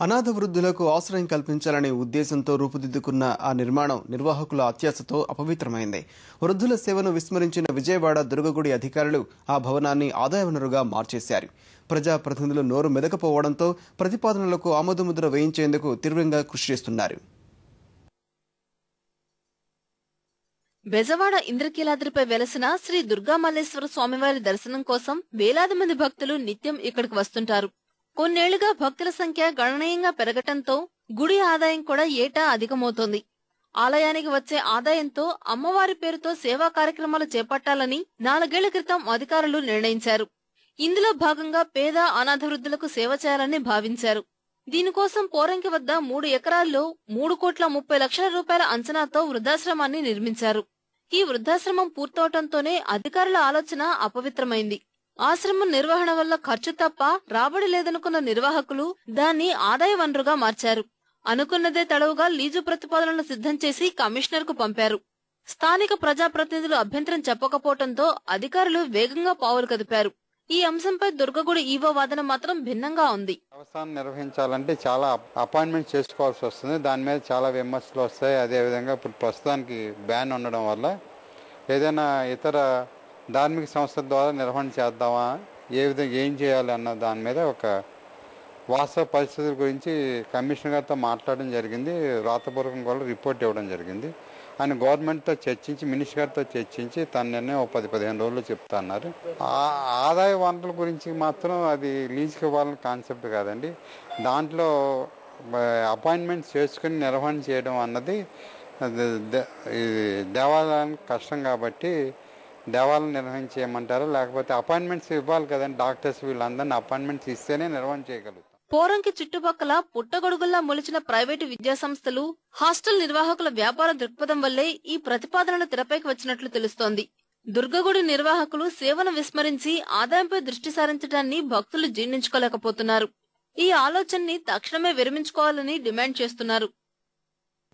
అనాథ వృద్ధులకు ఆశ్రయం కల్పించాలనే ఉద్దేశంతో రూపుదిద్దుకున్న ఆ నిర్మాణం నిర్వాహకుల అత్యాశతో అపవిత్రమైంది. వృద్ధుల సేవను విస్మరించిన విజయవాడ దుర్గగుడి అధికారులు ఆ భవనాన్ని ఆదాయ వనరుగా మార్చేశారు. ప్రజాప్రతినిధులు నోరు మెదకపోవడంతో ప్రతిపాదనలకు ఆమోదముద్ర వేయించేందుకు తీవ్రంగా కృషి చేస్తున్నారు. బెజవాడ ఇంద్రకీలాద్రిపై వెలసిన శ్రీ దుర్గామల్లేశ్వర స్వామివారి దర్శనం కోసం వేలాది మంది భక్తులు నిత్యం ఇక్కడికి వస్తుంటారు. కొన్నేళ్లుగా భక్తుల సంఖ్య గణనీయంగా పెరగటంతో గుడి ఆదాయం కూడా ఏటా అధికమవుతోంది. ఆలయానికి వచ్చే ఆదాయంతో అమ్మవారి పేరుతో సేవా కార్యక్రమాలు చేపట్టాలని 4 ఏళ్ల క్రితం అధికారులు నిర్ణయించారు. ఇందులో భాగంగా పేద అనాథ వృద్ధులకు సేవ చేయాలని భావించారు. దీనికోసం పోరంకి వద్ద 3 ఎకరాల్లో 3,30,00,000 రూపాయల అంచనాతో వృద్ధాశ్రమాన్ని నిర్మించారు. ఈ వృద్ధాశ్రమం పూర్తవటంతోనే అధికారుల ఆలోచన అపవిత్రమైంది. ఆశ్రమం నిర్వహణ వల్ల ఖర్చు తప్ప రాబడి లేదనుకున్న నిర్వాహకులు దాన్ని ఆదాయ వనరుగా మార్చారు. అనుకున్నదే తడవుగా లీజు ప్రతిపాదనలు సిద్ధం చేసి కమిషనర్ కు పంపారు. స్థానిక ప్రజాప్రతినిధులు అభ్యంతరం చెప్పకపోవడంతో అధికారులు వేగంగా పావులు కదిపారు. ఈ అంశంపై దుర్గగుడి ఈవో వాదన మాత్రం భిన్నంగా ఉంది. వ్యవసాయం నిర్వహించాలంటే చాలా అపాయింట్మెంట్ చేసుకోవాల్సి వస్తుంది. దాని మీద చాలా విమర్శలు వస్తాయి. అదేవిధంగా ఇప్పుడు ప్రస్తుతానికి బ్యాన్ ఉండడం వల్ల ఏదైనా ఇతర ధార్మిక సంస్థల ద్వారా నిర్వహణ చేద్దామా, ఏ విధంగా ఏం చేయాలి అన్న దాని మీద ఒక వాస్తవ పరిస్థితుల గురించి కమిషనర్ గారితో మాట్లాడడం జరిగింది. రాతపూర్వకంగా కూడా రిపోర్ట్ ఇవ్వడం జరిగింది. ఆయన గవర్నమెంట్తో చర్చించి, మినిస్టర్ గారితో చర్చించి తన నిర్ణయం 10-15 రోజుల్లో చెప్తా అన్నారు. ఆదాయ వనరుల గురించి మాత్రం అది లీజుకి ఇవ్వాలని కాన్సెప్ట్ కాదండి. దాంట్లో అపాయింట్మెంట్స్ చేసుకుని నిర్వహణ చేయడం అన్నది దేవాలయానికి కష్టం కాబట్టి దేవాలయం నిర్వహించేయమంటారు, లేకపోతే అపాయింట్మెంట్స్ ఇవ్వాలి కదండి. డాక్టర్స్ వీళ్ళందరినీ అపాయింట్మెంట్స్ ఇస్తేనే నిర్వహణ చేయగలుగుతాం. పోరంకి చుట్టుపక్కల పుట్టగొడుగుల్లా మొలిచిన ప్రైవేటు విద్యాసంస్థలు, హాస్టల్ నిర్వాహకుల వ్యాపార దృక్పథం వల్లే ఈ ప్రతిపాదనలు తెరపైకి వచ్చినట్లు తెలుస్తోంది. దుర్గగుడి నిర్వాహకులు సేవను విస్మరించి ఆదాయంపై దృష్టి సారించడాన్ని భక్తులు జీర్ణించుకోలేకపోతున్నారు. ఈ ఆలోచనని తక్షణమే విరమించుకోవాలని డిమాండ్ చేస్తున్నారు.